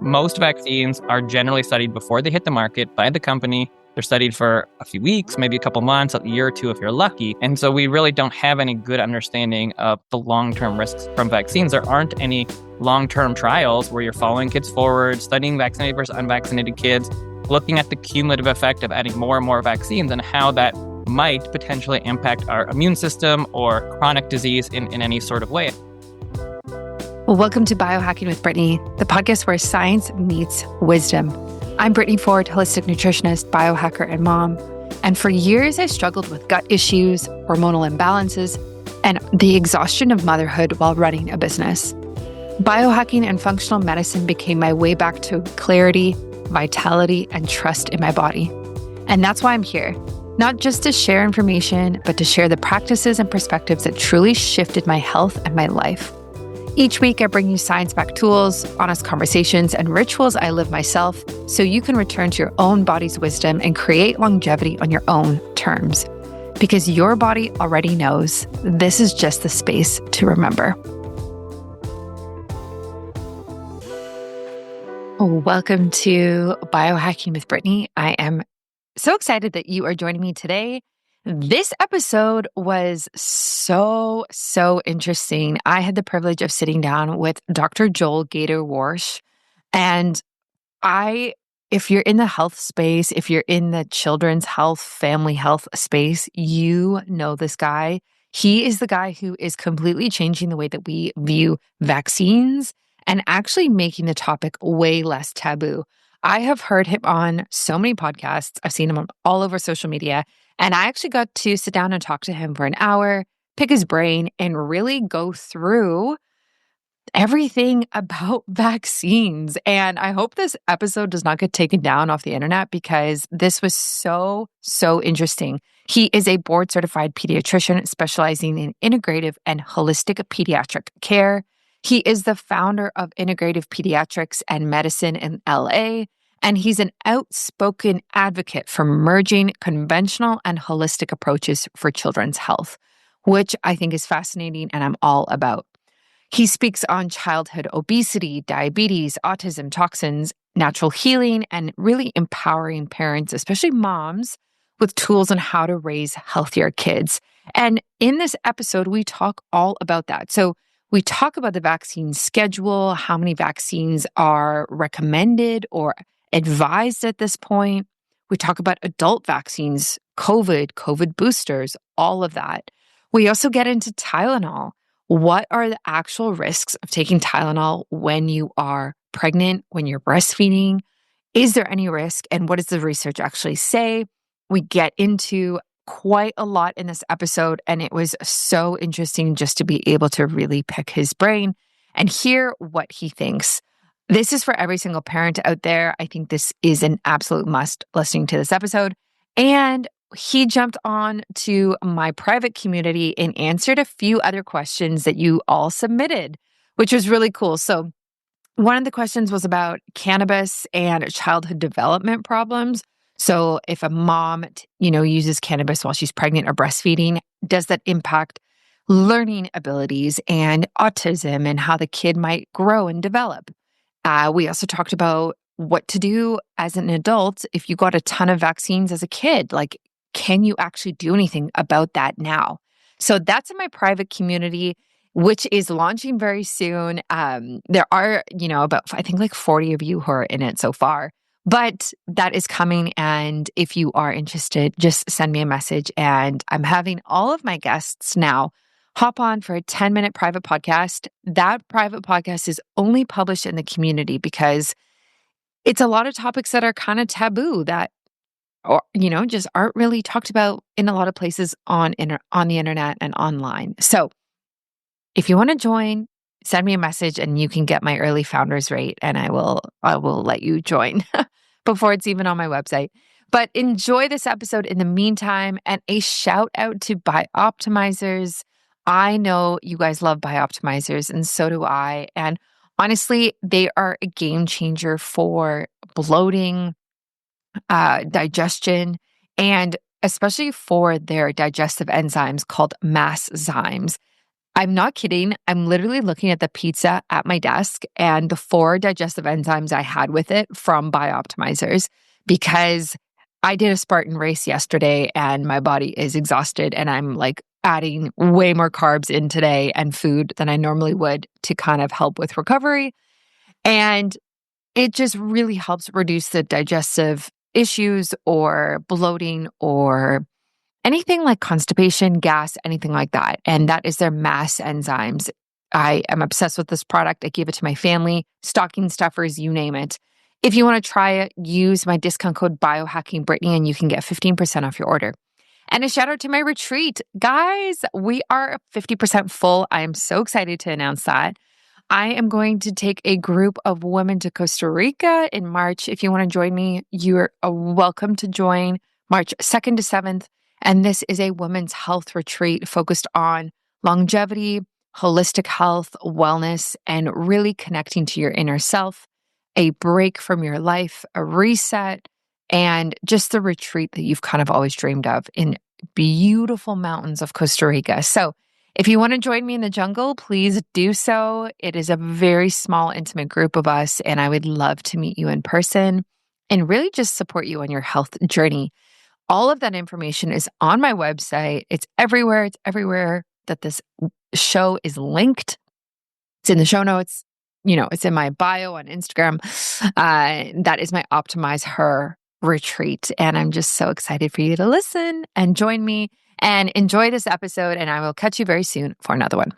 Most vaccines are generally studied before they hit the market by the company. They're studied for a few weeks, maybe a couple months, a year or two if you're lucky. And so we really don't have any good understanding of the long-term risks from vaccines. There aren't any long-term trials where you're following kids forward, studying vaccinated versus unvaccinated kids, looking at the cumulative effect of adding more and more vaccines and how that might potentially impact our immune system or chronic disease in any sort of way. Well, welcome to Biohacking with Brittany, the podcast where science meets wisdom. I'm Brittany Ford, holistic nutritionist, biohacker, and mom. And for years, I struggled with gut issues, hormonal imbalances, and the exhaustion of motherhood while running a business. Biohacking and functional medicine became my way back to clarity, vitality, and trust in my body. And that's why I'm here, not just to share information, but to share the practices and perspectives that truly shifted my health and my life. Each week, I bring you science-backed tools, honest conversations, and rituals I live myself so you can return to your own body's wisdom and create longevity on your own terms. Because your body already knows this is just the space to remember. Welcome to Biohacking with Brittany. I am so excited that you are joining me today. This episode was so interesting. I had the privilege of sitting down with Dr. Joel Gator Warsh. And if you're in the health space, if you're in the children's health, family health space, you know this guy. He is the guy who is completely changing the way that we view vaccines and actually making the topic way less taboo. I have heard him on so many podcasts. I've seen him on all over social media. And I actually got to sit down and talk to him for an hour, pick his brain, and really go through everything about vaccines. And I hope this episode does not get taken down off the internet because this was so interesting. He is a board-certified pediatrician specializing in integrative and holistic pediatric care. He is the founder of Integrative Pediatrics and Medicine in LA. And he's an outspoken advocate for merging conventional and holistic approaches for children's health, which I think is fascinating and I'm all about. He speaks on childhood obesity, diabetes, autism, toxins, natural healing, and really empowering parents, especially moms, with tools on how to raise healthier kids. And in this episode, we talk all about that. So we talk about the vaccine schedule, how many vaccines are recommended or advised at this point. We talk about adult vaccines, COVID boosters, all of that. We also get into Tylenol. What are the actual risks of taking Tylenol when you are pregnant, when you're breastfeeding? Is there any risk? And what does the research actually say? We get into quite a lot in this episode, and it was so interesting just to be able to really pick his brain and hear what he thinks. This is for every single parent out there. I think this is an absolute must listening to this episode. And he jumped on to my private community and answered a few other questions that you all submitted, which was really cool. So one of the questions was about cannabis and childhood development problems. So if a mom, uses cannabis while she's pregnant or breastfeeding, does that impact learning abilities and autism and how the kid might grow and develop? We also talked about what to do as an adult if you got a ton of vaccines as a kid. Like, can you actually do anything about that now? So that's in my private community, which is launching very soon. There are, about, I think like 40 of you who are in it so far, but that is coming. And if you are interested, just send me a message. And I'm having all of my guests now hop on for a 10-minute private podcast. That private podcast is only published in the community because it's a lot of topics that are kind of taboo that, just aren't really talked about in a lot of places on the internet and online. So if you want to join, send me a message and you can get my early founders rate and I will let you join before it's even on my website. But enjoy this episode in the meantime, and a shout out to Bioptimizers. I know you guys love Bioptimizers, and so do I. And honestly, they are a game changer for bloating, digestion, and especially for their digestive enzymes called mast zymes. I'm not kidding. I'm literally looking at the pizza at my desk and the 4 digestive enzymes I had with it from Bioptimizers because I did a Spartan race yesterday and my body is exhausted and I'm like adding way more carbs in today and food than I normally would to kind of help with recovery. And it just really helps reduce the digestive issues or bloating or anything like constipation, gas, anything like that. And that is their mass enzymes. I am obsessed with this product. I gave it to my family, stocking stuffers, you name it. If you want to try it, use my discount code biohackingbrittany and you can get 15% off your order. And a shout out to my retreat. Guys, we are 50% full. I am so excited to announce that. I am going to take a group of women to Costa Rica in March. If you want to join me, you're welcome to join March 2nd to 7th. And this is a women's health retreat focused on longevity, holistic health, wellness, and really connecting to your inner self, a break from your life, a reset, and just the retreat that you've kind of always dreamed of in beautiful mountains of Costa Rica. So if you want to join me in the jungle, please do so. It is a very small, intimate group of us, and I would love to meet you in person and really just support you on your health journey. All of that information is on my website. It's everywhere. It's everywhere that this show is linked. It's in the show notes. It's in my bio on Instagram. That is my Optimize Her retreat. And I'm just so excited for you to listen and join me and enjoy this episode. And I will catch you very soon for another one.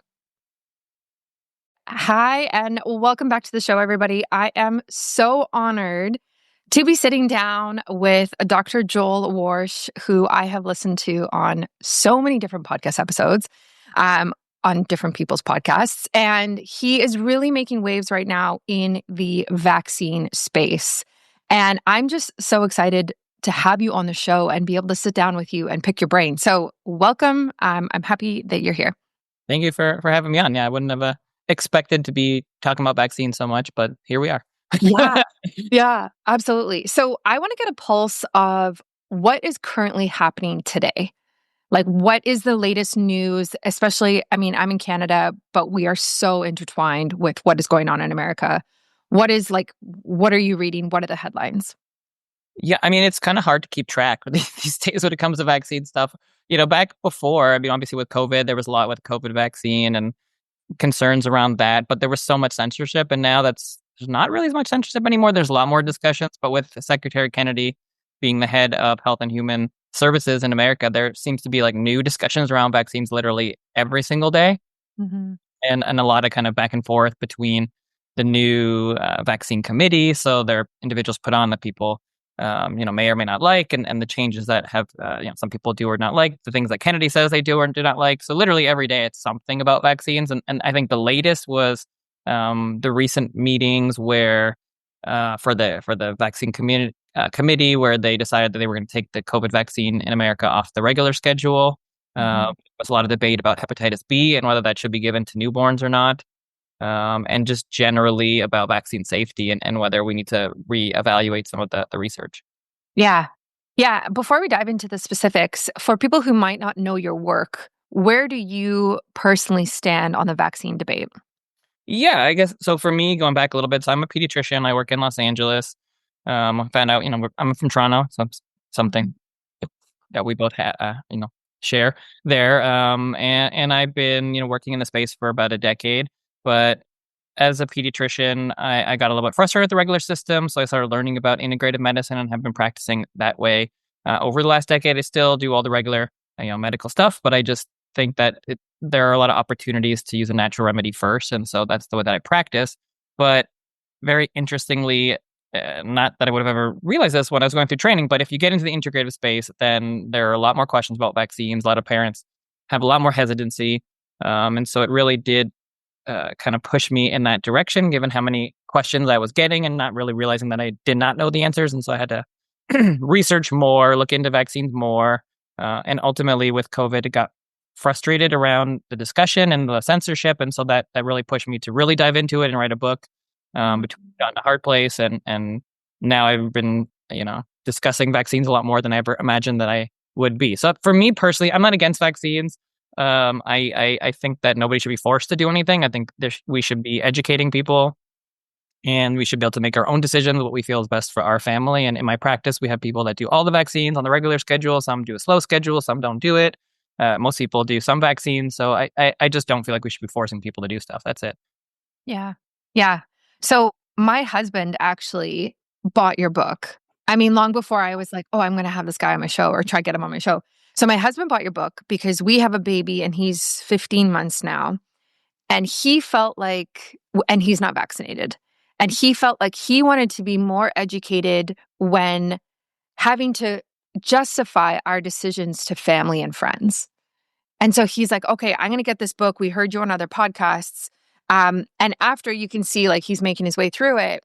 Hi, and welcome back to the show, everybody. I am so honored to be sitting down with Dr. Joel Warsh, who I have listened to on so many different podcast episodes, on different people's podcasts. And he is really making waves right now in the vaccine space. And I'm just so excited to have you on the show and be able to sit down with you and pick your brain. So welcome. I'm happy that you're here. Thank you for having me on. Yeah, I wouldn't have expected to be talking about vaccines so much, but here we are. Yeah, absolutely. So I want to get a pulse of what is currently happening today. Like, what is the latest news? Especially, I'm in Canada, but we are so intertwined with what is going on in America. What are you reading? What are the headlines? Yeah, it's kind of hard to keep track these days when it comes to vaccine stuff. Back before, obviously with COVID, there was a lot with COVID vaccine and concerns around that, but there was so much censorship, and now there's not really as much censorship anymore. There's a lot more discussions, but with Secretary Kennedy being the head of Health and Human Services in America, there seems to be like new discussions around vaccines literally every single day, Mm-hmm. and a lot of kind of back and forth between the new vaccine committee. So there are individuals put on that people may or may not like, and the changes that have, some people do or not like, the things that Kennedy says they do or do not like. So literally every day it's something about vaccines. And I think the latest was the recent meetings where for the vaccine committee, where they decided that they were going to take the COVID vaccine in America off the regular schedule. There was a lot of debate about hepatitis B and whether that should be given to newborns or not. And just generally about vaccine safety and whether we need to reevaluate some of the research. Yeah. Yeah. Before we dive into the specifics, for people who might not know your work, where do you personally stand on the vaccine debate? Yeah, I guess so. For me, going back a little bit, so I'm a pediatrician. I work in Los Angeles. I found out, I'm from Toronto, so it's something that we both share there. And I've been, working in the space for about a decade. But as a pediatrician, I got a little bit frustrated with the regular system, so I started learning about integrative medicine and have been practicing that way over the last decade. I still do all the regular, medical stuff, but I just think that there are a lot of opportunities to use a natural remedy first, and so that's the way that I practice. But very interestingly, not that I would have ever realized this when I was going through training, but if you get into the integrative space, then there are a lot more questions about vaccines. A lot of parents have a lot more hesitancy, and so it really did kind of push me in that direction, given how many questions I was getting and not really realizing that I did not know the answers. And so I had to research more, look into vaccines more. And ultimately with COVID, it got frustrated around the discussion and the censorship. And so that really pushed me to really dive into it and write a book, between Got in a Hard Place. And now I've been, discussing vaccines a lot more than I ever imagined that I would be. So for me personally, I'm not against vaccines. I think that nobody should be forced to do anything. I think we should be educating people, and we should be able to make our own decisions, what we feel is best for our family. And in my practice, we have people that do all the vaccines on the regular schedule. Some do a slow schedule, some don't do it. Most people do some vaccines. So I just don't feel like we should be forcing people to do stuff. That's it. Yeah. Yeah. So my husband actually bought your book. I mean, long before I was like, oh, I'm going to have this guy on my show or try to get him on my show. So my husband bought your book because we have a baby and he's 15 months now. And he felt like, and he's not vaccinated. And he felt like he wanted to be more educated when having to justify our decisions to family and friends. And so he's like, okay, I'm going to get this book. We heard you on other podcasts. And after you can see, like, he's making his way through it,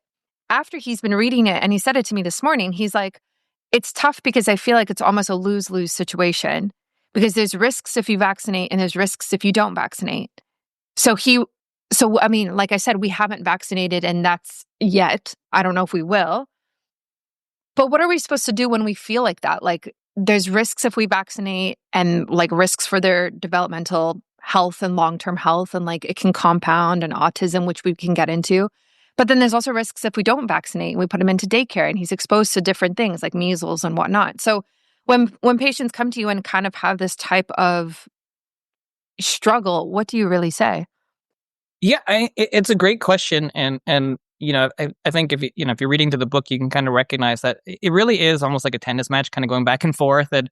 after he's been reading it, and he said it to me this morning, he's like, it's tough because I feel like it's almost a lose-lose situation because there's risks if you vaccinate and there's risks if you don't vaccinate. So I mean, like I said, we haven't vaccinated and that's yet. I don't know if we will. But what are we supposed to do when we feel like that? Like there's risks if we vaccinate and like risks for their developmental health and long-term health and like it can compound and autism, which we can get into. But then there's also risks if we don't vaccinate and we put him into daycare and he's exposed to different things like measles and whatnot. So when patients come to you and kind of have this type of struggle, what do you really say? Yeah, it's a great question, and I think if you're reading to the book, you can kind of recognize that it really is almost like a tennis match, kind of going back and forth, and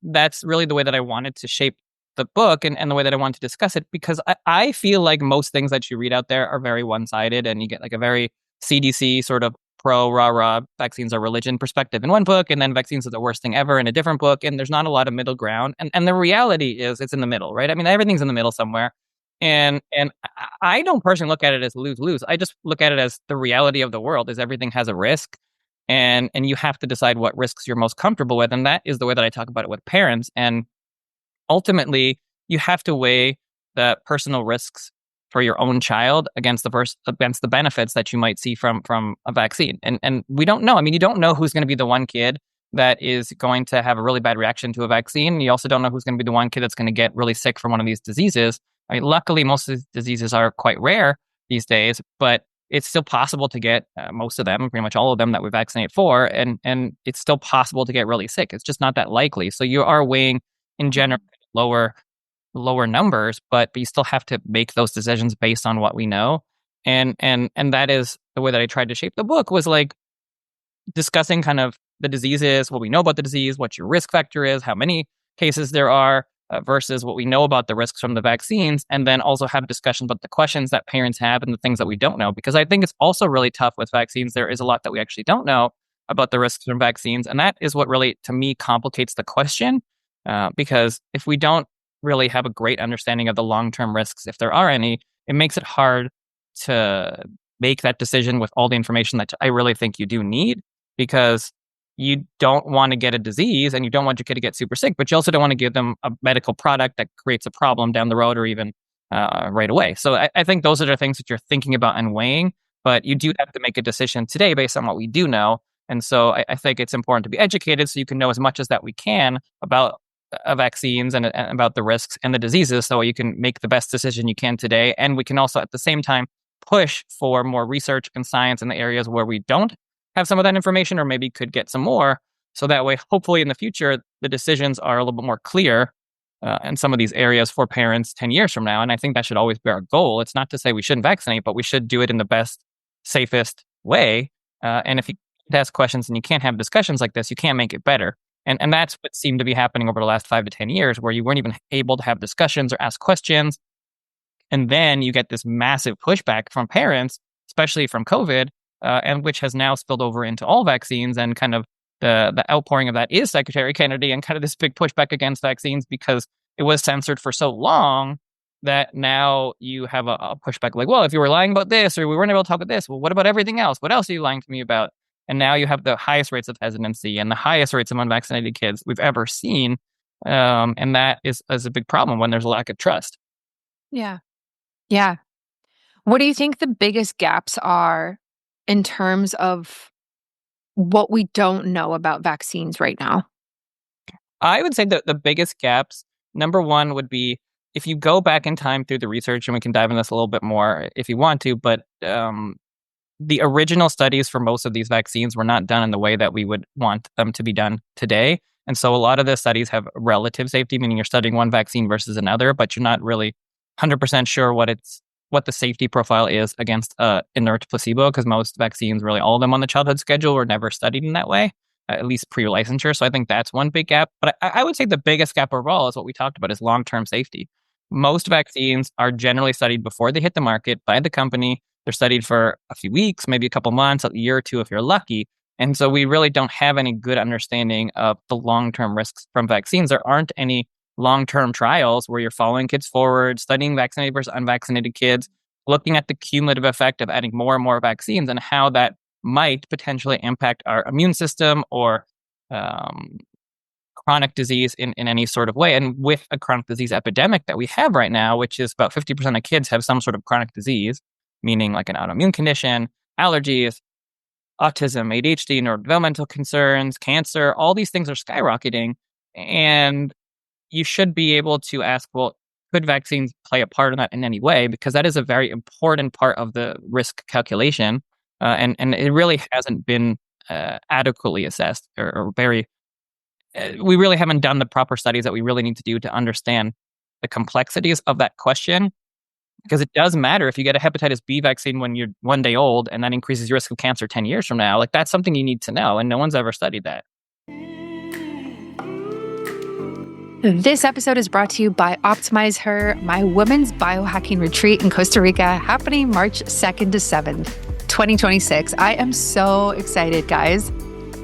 that's really the way that I wanted to shape the book and the way that I wanted to discuss it, because I feel like most things that you read out there are very one-sided, and you get like a very CDC sort of pro rah rah vaccines are religion perspective in one book, and then vaccines are the worst thing ever in a different book, and there's not a lot of middle ground, and the reality is it's in the middle, right? I mean, everything's in the middle somewhere. And I don't personally look at it as lose-lose. I just look at it as the reality of the world is everything has a risk, and you have to decide what risks you're most comfortable with, and that is the way that I talk about it with parents. And ultimately, you have to weigh the personal risks for your own child against against the benefits that you might see from a vaccine. And we don't know. I mean, you don't know who's going to be the one kid that is going to have a really bad reaction to a vaccine. You also don't know who's going to be the one kid that's going to get really sick from one of these diseases. I mean, luckily, most of these diseases are quite rare these days, but it's still possible to get most of them, pretty much all of them that we vaccinate for, and it's still possible to get really sick. It's just not that likely. So you are weighing in general lower numbers, but you still have to make those decisions based on what we know. And that is the way that I tried to shape the book, was like discussing kind of the diseases, what we know about the disease, what your risk factor is, how many cases there are, versus what we know about the risks from the vaccines, and then also have discussions about the questions that parents have and the things that we don't know. Because I think it's also really tough with vaccines. There is a lot that we actually don't know about the risks from vaccines. And that is what really, to me, complicates the question. Because if we don't really have a great understanding of the long-term risks, if there are any, it makes it hard to make that decision with all the information that I really think you do need, because you don't want to get a disease and you don't want your kid to get super sick, but you also don't want to give them a medical product that creates a problem down the road or even right away. So I think those are the things that you're thinking about and weighing, but you do have to make a decision today based on what we do know. And so I think it's important to be educated so you can know as much as that we can about vaccines and about the risks and the diseases, so you can make the best decision you can today. And we can also at the same time push for more research and science in the areas where we don't have some of that information, or maybe could get some more. So that way, hopefully in the future, the decisions are a little bit more clear in some of these areas for parents 10 years from now. And I think that should always be our goal. It's not to say we shouldn't vaccinate, but we should do it in the best, safest way. And if you can't ask questions and you can't have discussions like this, you can't make it better. And that's what seemed to be happening over the last 5 to 10 years, where you weren't even able to have discussions or ask questions. And then you get this massive pushback from parents, especially from COVID, and which has now spilled over into all vaccines. And kind of the outpouring of that is Secretary Kennedy, and kind of this big pushback against vaccines because it was censored for so long that now you have a pushback like, well, if you were lying about this or we weren't able to talk about this, well, what about everything else? What else are you lying to me about? And now you have the highest rates of hesitancy and the highest rates of unvaccinated kids we've ever seen. And that is a big problem when there's a lack of trust. Yeah. Yeah. What do you think the biggest gaps are in terms of what we don't know about vaccines right now? I would say that the biggest gaps Number one would be if you go back in time through the research, and we can dive into this a little bit more if you want to, but the original studies for most of these vaccines were not done in the way that we would want them to be done today. And so a lot of the studies have relative safety, meaning you're studying one vaccine versus another, but you're not really 100% sure what the safety profile is against inert placebo, because most vaccines, really all of them on the childhood schedule, were never studied in that way, at least pre-licensure. So I think that's one big gap. But I would say the biggest gap overall is what we talked about, is long-term safety. Most vaccines are generally studied before they hit the market by the company. They're studied for a few weeks, maybe a couple months, a year or two if you're lucky. And so we really don't have any good understanding of the long-term risks from vaccines. There aren't any long-term trials where you're following kids forward, studying vaccinated versus unvaccinated kids, looking at the cumulative effect of adding more and more vaccines and how that might potentially impact our immune system or chronic disease in any sort of way. And with a chronic disease epidemic that we have right now, which is about 50% of kids have some sort of chronic disease, meaning like an autoimmune condition, allergies, autism, ADHD, neurodevelopmental concerns, cancer, all these things are skyrocketing. And you should be able to ask, well, could vaccines play a part in that in any way? Because that is a very important part of the risk calculation. And it really hasn't been adequately assessed or very, we really haven't done the proper studies that we really need to do to understand the complexities of that question. Because it does matter if you get a hepatitis B vaccine when you're 1 day old and that increases your risk of cancer 10 years from now. Like, that's something you need to know, and no one's ever studied that. This episode is brought to you by Optimize Her, my women's biohacking retreat in Costa Rica, happening March 2nd to 7th, 2026. I am so excited, guys.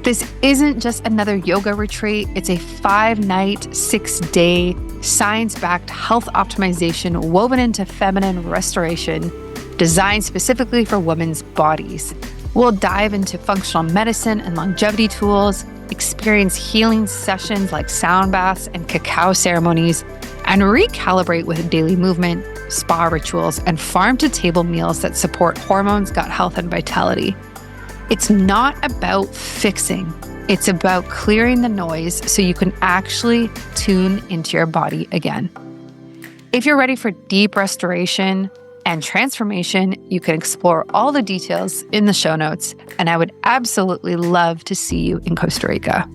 This isn't just another yoga retreat. It's a 5-night, 6-day, science-backed health optimization woven into feminine restoration, designed specifically for women's bodies. We'll dive into functional medicine and longevity tools, experience healing sessions like sound baths and cacao ceremonies, and recalibrate with daily movement, spa rituals, and farm-to-table meals that support hormones, gut health, and vitality. It's not about fixing. It's about clearing the noise so you can actually tune into your body again. If you're ready for deep restoration and transformation, you can explore all the details in the show notes, and I would absolutely love to see you in Costa Rica.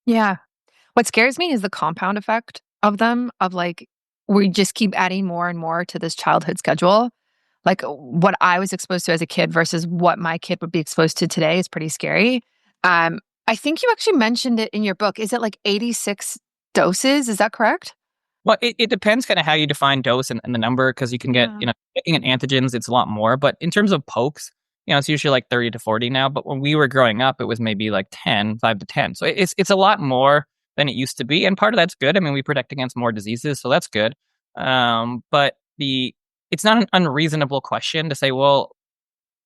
Yeah. What scares me is the compound effect of them, of like, we just keep adding more and more to this childhood schedule. Like, what I was exposed to as a kid versus what my kid would be exposed to today is pretty scary. I think you actually mentioned it in your book. Is it like 86 doses? Is that correct? Well, it depends kind of how you define dose and the number, because you can get, looking at antigens, it's a lot more. But in terms of pokes, it's usually like 30 to 40 now. But when we were growing up, it was maybe like 5 to 10. So it's a lot more than it used to be. And part of that's good. I mean, we protect against more diseases, so that's good. But it's not an unreasonable question to say, well,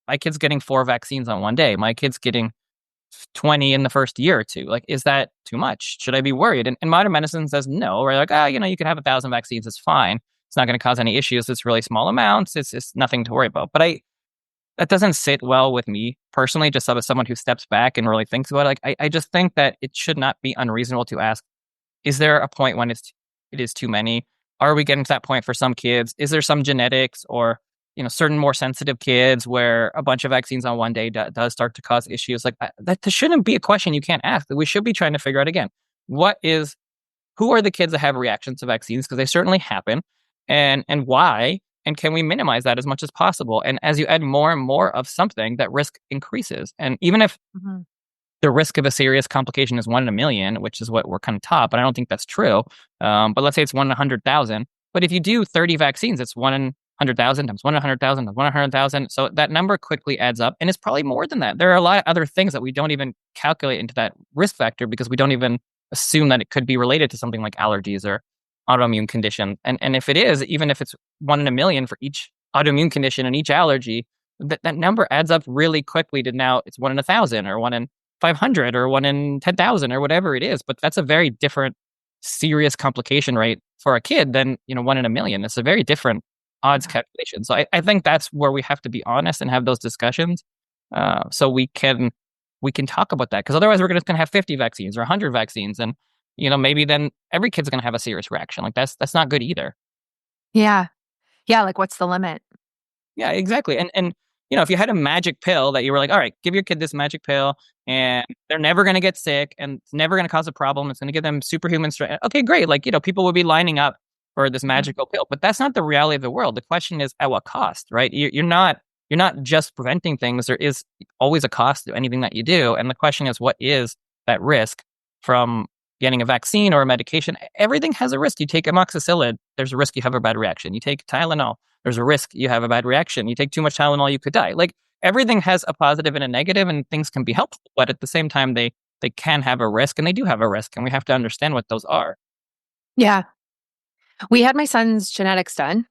my kid's getting 4 vaccines on 1 day. My kid's getting 20 in the first year or two. Like, is that too much? Should I be worried? And modern medicine says no. We're like, you can have 1,000 vaccines. It's fine. It's not going to cause any issues. It's really small amounts. It's nothing to worry about. But that doesn't sit well with me personally, just as someone who steps back and really thinks about it. Like, I just think that it should not be unreasonable to ask, is there a point when it is too many? Are we getting to that point for some kids? Is there some genetics or, certain more sensitive kids where a bunch of vaccines on 1 day does start to cause issues? Like, that shouldn't be a question you can't ask. We should be trying to figure out, again, who are the kids that have reactions to vaccines? Because they certainly happen, and why? And can we minimize that as much as possible? And as you add more and more of something, that risk increases. And even if the risk of a serious complication is 1 in a million, which is what we're kind of taught, but I don't think that's true. But let's say it's 1 in 100,000. But if you do 30 vaccines, it's 1 in 100,000 times 1 in 100,000 times 1 in 100,000. So that number quickly adds up, and it's probably more than that. There are a lot of other things that we don't even calculate into that risk factor because we don't even assume that it could be related to something like allergies or autoimmune condition. And if it is, even if it's 1 in a million for each autoimmune condition and each allergy, that number adds up really quickly to now it's 1 in 1,000 or 1 in 500 or 1 in 10,000 or whatever it is. But that's a very different serious complication rate for a kid than, 1 in a million. It's a very different odds calculation. So I think that's where we have to be honest and have those discussions so we can we can talk about that. Because otherwise we're just going to have 50 vaccines or 100 vaccines. And, maybe then every kid's going to have a serious reaction. Like that's not good either. Yeah. Yeah. Like, what's the limit? Yeah, exactly. And if you had a magic pill that you were like, all right, give your kid this magic pill and they're never going to get sick and it's never going to cause a problem. It's going to give them superhuman strength. Okay, great. Like, people would be lining up for this magical pill, but that's not the reality of the world. The question is at what cost, right? You're not just preventing things. There is always a cost to anything that you do. And the question is, what is that risk from getting a vaccine or a medication? Everything has a risk. You take amoxicillin, there's a risk you have a bad reaction. You take Tylenol, there's a risk you have a bad reaction. You take too much Tylenol, you could die. Like, everything has a positive and a negative, and things can be helpful, but at the same time, they can have a risk, and they do have a risk, and we have to understand what those are. Yeah. We had my son's genetics done,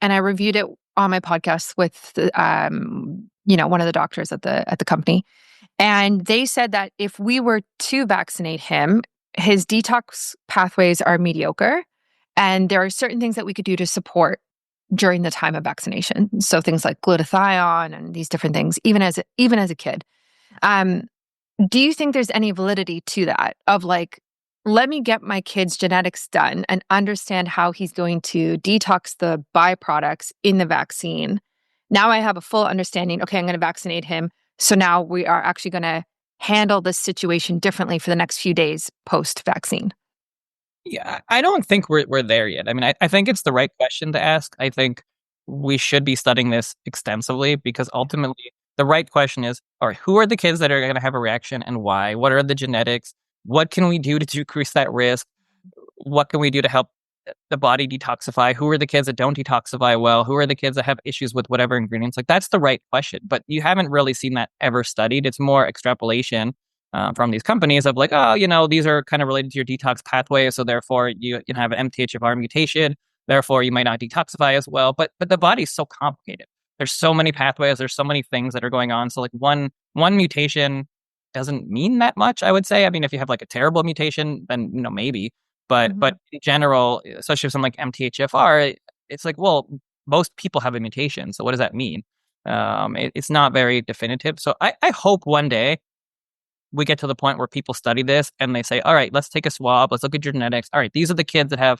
and I reviewed it on my podcast with one of the doctors at the company. And they said that if we were to vaccinate him, his detox pathways are mediocre. And there are certain things that we could do to support during the time of vaccination. So things like glutathione and these different things, even as a kid. Do you think there's any validity to that of like, let me get my kid's genetics done and understand how he's going to detox the byproducts in the vaccine? Now I have a full understanding. Okay, I'm going to vaccinate him. So now we are actually going to handle this situation differently for the next few days post-vaccine. Yeah, I don't think we're there yet. I mean, I think it's the right question to ask. I think we should be studying this extensively because ultimately the right question is, all right, who are the kids that are going to have a reaction and why? What are the genetics? What can we do to decrease that risk? What can we do to help the body detoxify? Who are the kids that don't detoxify well? Who are the kids that have issues with whatever ingredients? Like, that's the right question, but you haven't really seen that ever studied. It's more extrapolation from these companies of like, oh, these are kind of related to your detox pathway, so therefore you have an MTHFR mutation, therefore you might not detoxify as well. But the body's so complicated. There's so many pathways. There's so many things that are going on. So like one mutation doesn't mean that much, I would say. I mean, if you have like a terrible mutation, then maybe. But in general, especially with something like MTHFR, it's like, well, most people have a mutation. So what does that mean? It's not very definitive. So I hope one day we get to the point where people study this and they say, all right, let's take a swab. Let's look at your genetics. All right, these are the kids that have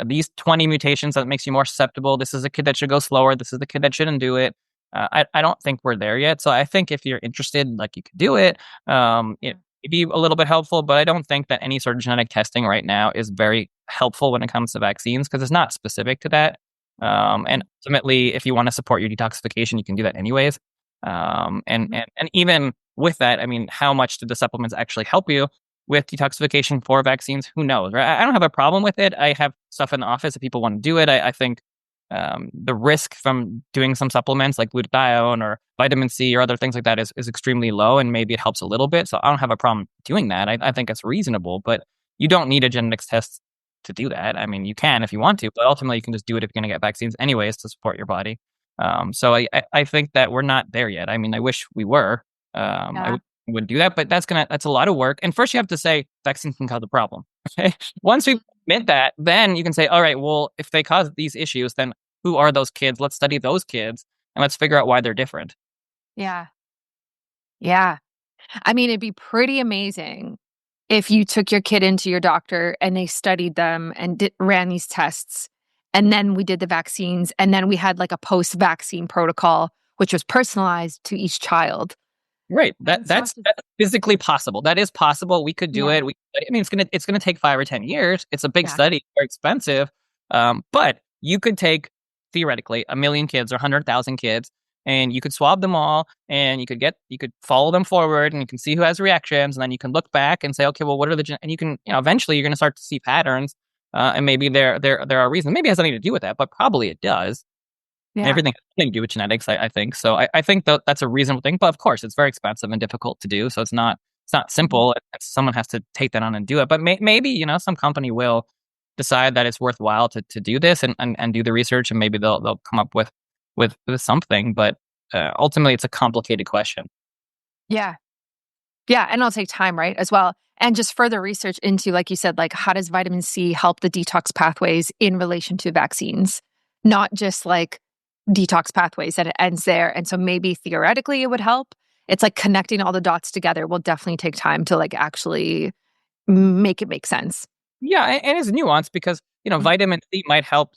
these 20 mutations that makes you more susceptible. This is a kid that should go slower. This is the kid that shouldn't do it. I don't think we're there yet. So I think if you're interested, like, you could do it. It may be a little bit helpful, but I don't think that any sort of genetic testing right now is very helpful when it comes to vaccines because it's not specific to that. And ultimately, if you want to support your detoxification, you can do that anyways. And even with that, I mean, how much do the supplements actually help you with detoxification for vaccines? Who knows, right? I don't have a problem with it. I have stuff in the office if people want to do it. I think the risk from doing some supplements like glutathione or vitamin C or other things like that is extremely low, and maybe it helps a little bit. So I don't have a problem doing that. I think it's reasonable, but you don't need a genetics test to do that. I mean, you can if you want to, but ultimately you can just do it if you're going to get vaccines anyways to support your body. So I think that we're not there yet. I mean, I wish we were. I would do that, but that's a lot of work. And first you have to say vaccines can cause a problem. Okay. Once we admit that, then you can say, all right, well, if they cause these issues, then who are those kids? Let's study those kids and let's figure out why they're different. Yeah. Yeah. I mean, it'd be pretty amazing if you took your kid into your doctor and they studied them and ran these tests. And then we did the vaccines. And then we had like a post-vaccine protocol, which was personalized to each child. Right. That's physically possible. That is possible. We could do it. I mean, it's gonna take 5 or 10 years. It's a big study, very expensive. But you could take theoretically 1,000,000 kids or 100,000 kids, and you could swab them all, and you could follow them forward, and you can see who has reactions, and then you can look back and say, okay, well, what are and you can, eventually you're gonna start to see patterns, and maybe there are reasons. Maybe it has nothing to do with that, but probably it does. Yeah. Everything has nothing to do with genetics, I think. So I think that's a reasonable thing. But of course, it's very expensive and difficult to do. So it's not simple. Someone has to take that on and do it. But maybe, some company will decide that it's worthwhile to do this and do the research, and maybe they'll come up with something. But ultimately, it's a complicated question. Yeah. Yeah. And it'll take time, right? As well. And just further research into, like you said, like, how does vitamin C help the detox pathways in relation to vaccines? Not just like detox pathways that it ends there. And so maybe theoretically it would help. it's like connecting all the dots together will definitely take time to like actually make it make sense. Yeah, and it's nuanced because, Mhm. vitamin C might help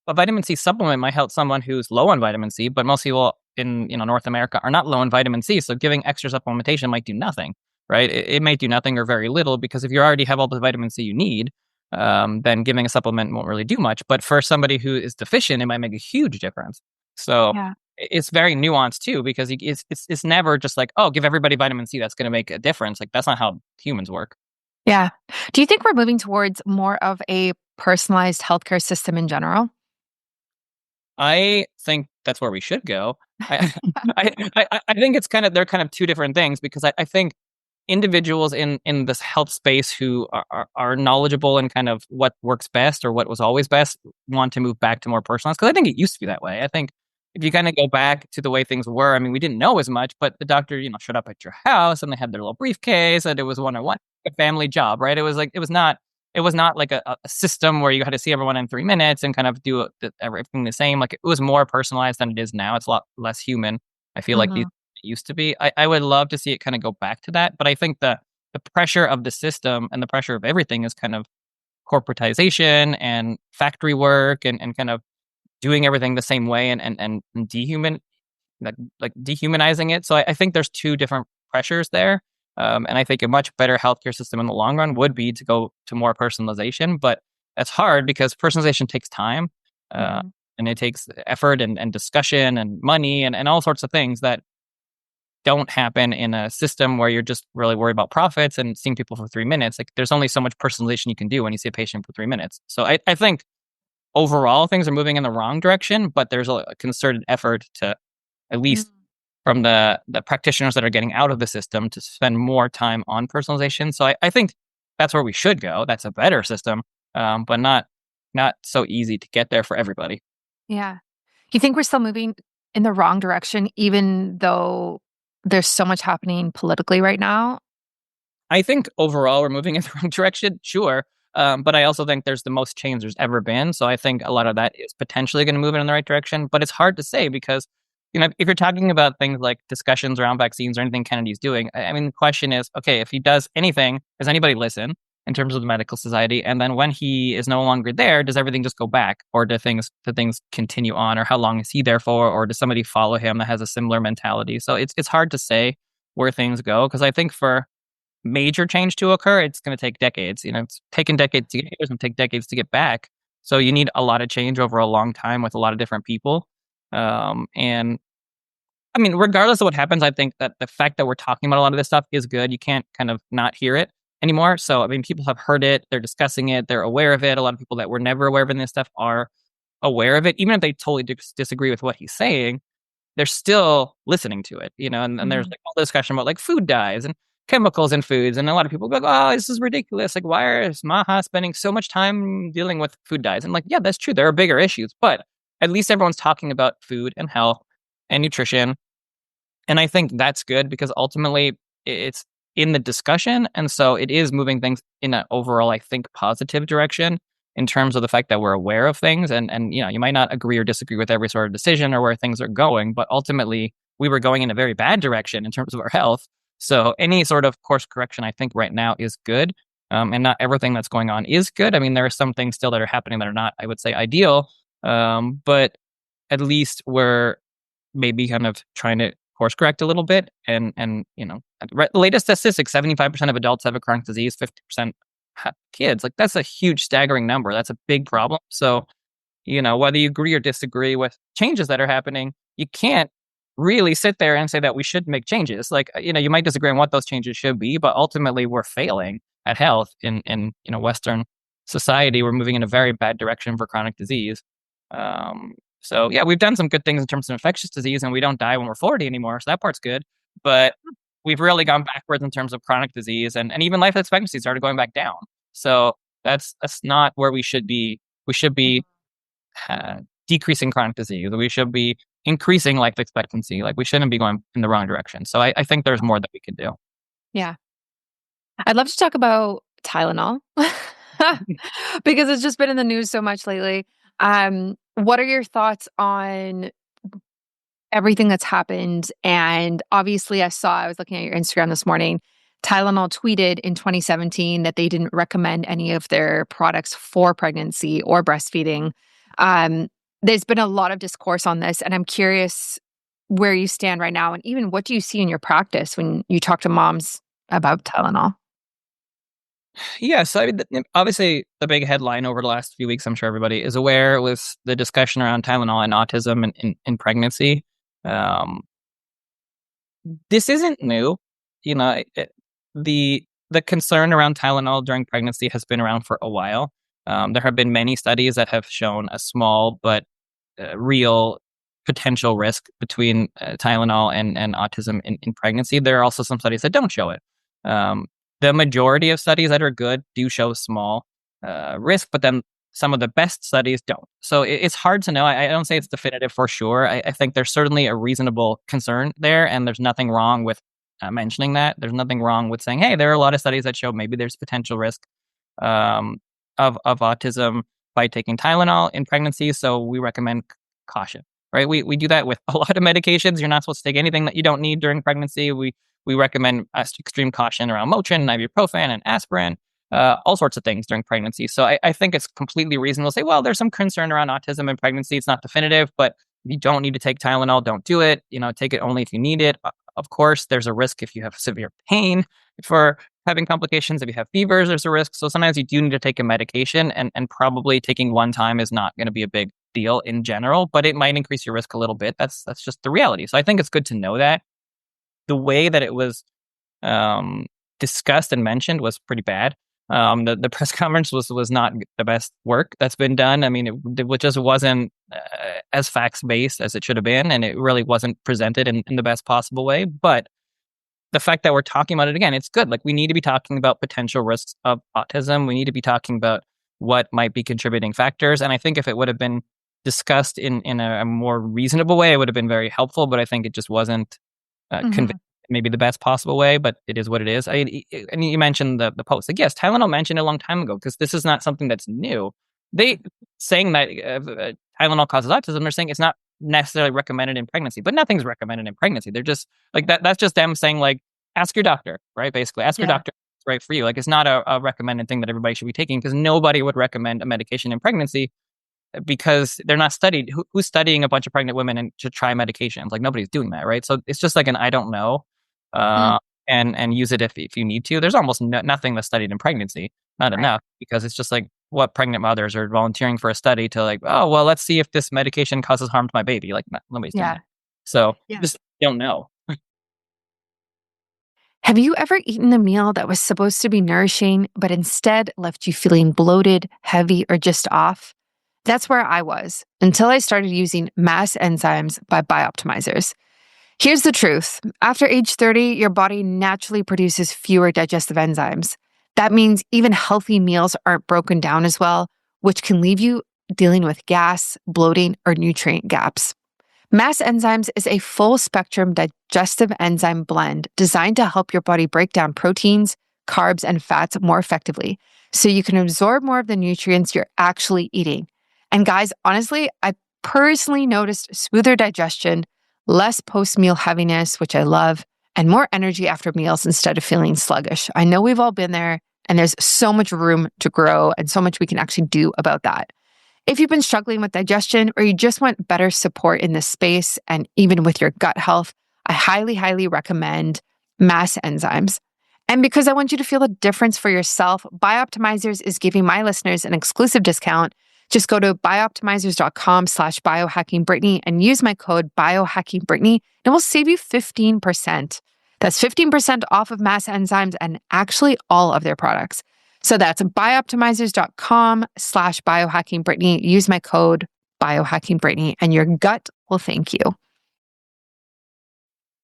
a vitamin C supplement might help someone who's low on vitamin C, but most people in, North America are not low on vitamin C, so giving extra supplementation might do nothing, right? It might do nothing or very little because if you already have all the vitamin C you need, then giving a supplement won't really do much. But for somebody who is deficient, it might make a huge difference. So Yeah. it's very nuanced too because it's never just like, oh, give everybody vitamin C, that's going to make a difference. Like that's not how humans work. Yeah. Do you think we're moving towards more of a personalized healthcare system in general? I think that's where we should go. I I think they're kind of two different things because I think individuals in this health space who are knowledgeable and kind of what works best or what was always best want to move back to more personalized because I think it used to be that way. I think if you kind of go back to the way things were, I mean, we didn't know as much, but the doctor, showed up at your house and they had their little briefcase and it was one on one, a family job, right? It was not like a system where you had to see everyone in 3 minutes and kind of do everything the same. Like it was more personalized than it is now. It's a lot less human. I feel like these Mhm. used to be. I would love to see it kind of go back to that, but I think the pressure of the system and the pressure of everything is kind of corporatization and factory work and kind of doing everything the same way and dehuman like dehumanizing it. So I think there's two different pressures there. And I think a much better healthcare system in the long run would be to go to more personalization, but that's hard because personalization takes time, uh, Mhm. and it takes effort and discussion and money and all sorts of things that don't happen in a system where you're just really worried about profits and seeing people for 3 minutes. Like there's only so much personalization you can do when you see a patient for 3 minutes. So I think overall things are moving in the wrong direction, but there's a concerted effort to at Mm. least from the practitioners that are getting out of the system to spend more time on personalization. So I think that's where we should go. That's a better system, but not so easy to get there for everybody. Yeah. You think we're still moving in the wrong direction even though there's so much happening politically right now? I think overall we're moving in the wrong direction, sure. But I also think there's the most change there's ever been. So I think a lot of that is potentially going to move it in the right direction. But it's hard to say because, if you're talking about things like discussions around vaccines or anything Kennedy's doing, I mean, the question is, okay, if he does anything, does anybody listen in terms of the medical society? And then when he is no longer there, does everything just go back, or do things continue on, or how long is he there for, or does somebody follow him that has a similar mentality? So it's hard to say where things go because I think for major change to occur, it's going to take decades. It's taken decades to get here, it's going to take decades to get back. So you need a lot of change over a long time with a lot of different people. And I mean, regardless of what happens, I think that the fact that we're talking about a lot of this stuff is good. You can't kind of not hear it anymore. So, I mean, people have heard it, they're discussing it, they're aware of it. A lot of people that were never aware of this stuff are aware of it, even if they totally disagree with what he's saying they're still listening to it, and there's Mhm. like all the discussion about like food dyes and chemicals in foods. And a lot of people go, oh, this is ridiculous. Like, why is Maha spending so much time dealing with food dyes? And like, yeah, that's true. There are bigger issues, but at least everyone's talking about food and health and nutrition and I think that's good because ultimately it's in the discussion. And so it is moving things in an overall, I think, positive direction in terms of the fact that we're aware of things. And you might not agree or disagree with every sort of decision or where things are going, but ultimately we were going in a very bad direction in terms of our health. So any sort of course correction, I think right now is good. And not everything that's going on is good. I mean, there are some things still that are happening that are not, I would say, ideal. But at least we're maybe kind of trying to course correct a little bit. And the latest statistics, 75% of adults have a chronic disease, 50% have kids. Like that's a huge staggering number. That's a big problem. So, whether you agree or disagree with changes that are happening, you can't really sit there and say that we should make changes. Like, you might disagree on what those changes should be, but ultimately we're failing at health in Western society. We're moving in a very bad direction for chronic disease. So yeah, we've done some good things in terms of infectious disease, and we don't die when we're 40 anymore. So that part's good. But we've really gone backwards in terms of chronic disease, and even life expectancy started going back down. So that's not where we should be. We should be decreasing chronic disease. We should be increasing life expectancy. Like we shouldn't be going in the wrong direction. So I think there's more that we could do. Yeah. I'd love to talk about Tylenol because it's just been in the news so much lately. What are your thoughts on everything that's happened. And obviously, I was looking at your Instagram this morning. Tylenol tweeted in 2017 that they didn't recommend any of their products for pregnancy or breastfeeding. There's been a lot of discourse on this, and I'm curious where you stand right now, and even what do you see in your practice when you talk to moms about Tylenol? Yeah, so I mean, obviously, the big headline over the last few weeks, I'm sure everybody is aware, was the discussion around Tylenol and autism in pregnancy. Um, this isn't new. You know, the concern around Tylenol during pregnancy has been around for a while. There have been many studies that have shown a small but real potential risk between Tylenol and autism in pregnancy. There are also some studies that don't show it. Um, the majority of studies that are good do show small risk, but then some of the best studies don't. So it's hard to know. I don't say it's definitive for sure. I think there's certainly a reasonable concern there, and there's nothing wrong with mentioning that. There's nothing wrong with saying, hey, there are a lot of studies that show maybe there's potential risk um, of autism by taking Tylenol in pregnancy. So we recommend caution, right? We do that with a lot of medications. You're not supposed to take anything that you don't need during pregnancy. We recommend extreme caution around Motrin, ibuprofen, and aspirin, all sorts of things during pregnancy. So I think it's completely reasonable to say, well, there's some concern around autism in pregnancy. It's not definitive, but if you don't need to take Tylenol, don't do it. Take it only if you need it. Of course, there's a risk if you have severe pain for having complications. If you have fevers, there's a risk. So sometimes you do need to take a medication, and probably taking one time is not going to be a big deal in general, but it might increase your risk a little bit. That's just the reality. So I think it's good to know that. The way that it was discussed and mentioned was pretty bad. The press conference was not the best work that's been done. I mean, it just wasn't as facts based as it should have been, and it really wasn't presented in the best possible way. But the fact that we're talking about it again, it's good. Like, we need to be talking about potential risks of autism. We need to be talking about what might be contributing factors. And I think if it would have been discussed in a more reasonable way, it would have been very helpful. But I think it just wasn't Mhm. maybe the best possible way, but it is what it is. And you mentioned the post. Like, yes, Tylenol mentioned it a long time ago, because this is not something that's new. They saying that Tylenol causes autism. They're saying it's not necessarily recommended in pregnancy, but nothing's recommended in pregnancy. They're just like that. That's just them saying, like, ask your doctor, right? Basically, ask your Yeah. doctor what's right for you. Like, it's not a recommended thing that everybody should be taking, because nobody would recommend a medication in pregnancy, because they're not studied. Who's studying a bunch of pregnant women and to try medications? Like, nobody's doing that, right? So it's just like an I don't know, Mm. uh, and use it if you need to. There's almost nothing that's studied in pregnancy, not Right. enough, because it's just like what pregnant mothers are volunteering for a study to, like, oh well, let's see if this medication causes harm to my baby. Like, nobody's doing Yeah. that. So Yeah. just don't know. Have you ever eaten a meal that was supposed to be nourishing, but instead left you feeling bloated, heavy, or just off? That's where I was until I started using Mass Enzymes by Bioptimizers. Here's the truth. After age 30, your body naturally produces fewer digestive enzymes. That means even healthy meals aren't broken down as well, which can leave you dealing with gas, bloating, or nutrient gaps. Mass Enzymes is a full spectrum digestive enzyme blend designed to help your body break down proteins, carbs, and fats more effectively so you can absorb more of the nutrients you're actually eating. And guys, honestly, I personally noticed smoother digestion, less post meal heaviness, which I love, and more energy after meals instead of feeling sluggish. I know we've all been there, and there's so much room to grow and so much we can actually do about that. If you've been struggling with digestion or you just want better support in this space and even with your gut health, I highly, highly recommend Mass Enzymes. And because I want you to feel the difference for yourself, Bioptimizers is giving my listeners an exclusive discount. Just go to bioptimizers.com/biohackingbrittany and use my code biohackingbrittany, and it will save you 15%. That's 15% off of Mass Enzymes and actually all of their products. So that's bioptimizers.com/biohackingbrittany. Use my code biohackingbrittany and your gut will thank you.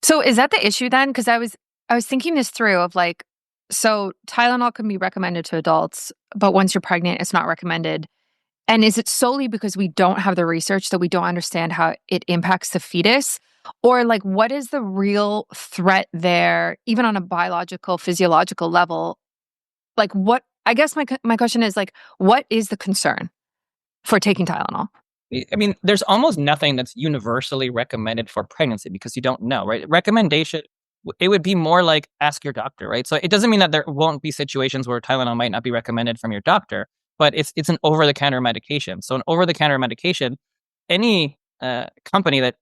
So is that the issue then? Because I was thinking this through of like, so Tylenol can be recommended to adults, but once you're pregnant, it's not recommended. And is it solely because we don't have the research that we don't understand how it impacts the fetus? Or like, what is the real threat there, even on a biological, physiological level? Like, what, I guess my question is like, what is the concern for taking Tylenol? I mean, there's almost nothing that's universally recommended for pregnancy because you don't know, right? Recommendation, it would be more like ask your doctor, right? So it doesn't mean that there won't be situations where Tylenol might not be recommended from your doctor, but it's an over-the-counter medication. So an over-the-counter medication, any company that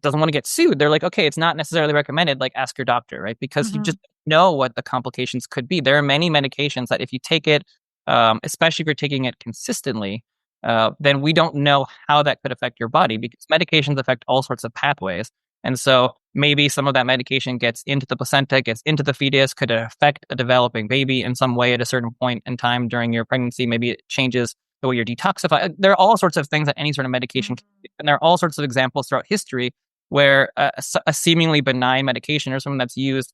doesn't want to get sued, they're like, okay, it's not necessarily recommended. Like, ask your doctor, right? Because you just know what the complications could be. There are many medications that if you take it, especially if you're taking it consistently, then we don't know how that could affect your body because medications affect all sorts of pathways. And so maybe some of that medication gets into the placenta, gets into the fetus, could affect a developing baby in some way at a certain point in time during your pregnancy. Maybe it changes the way you're detoxified. There are all sorts of things that any sort of medication can do. And there are all sorts of examples throughout history where a seemingly benign medication or something that's used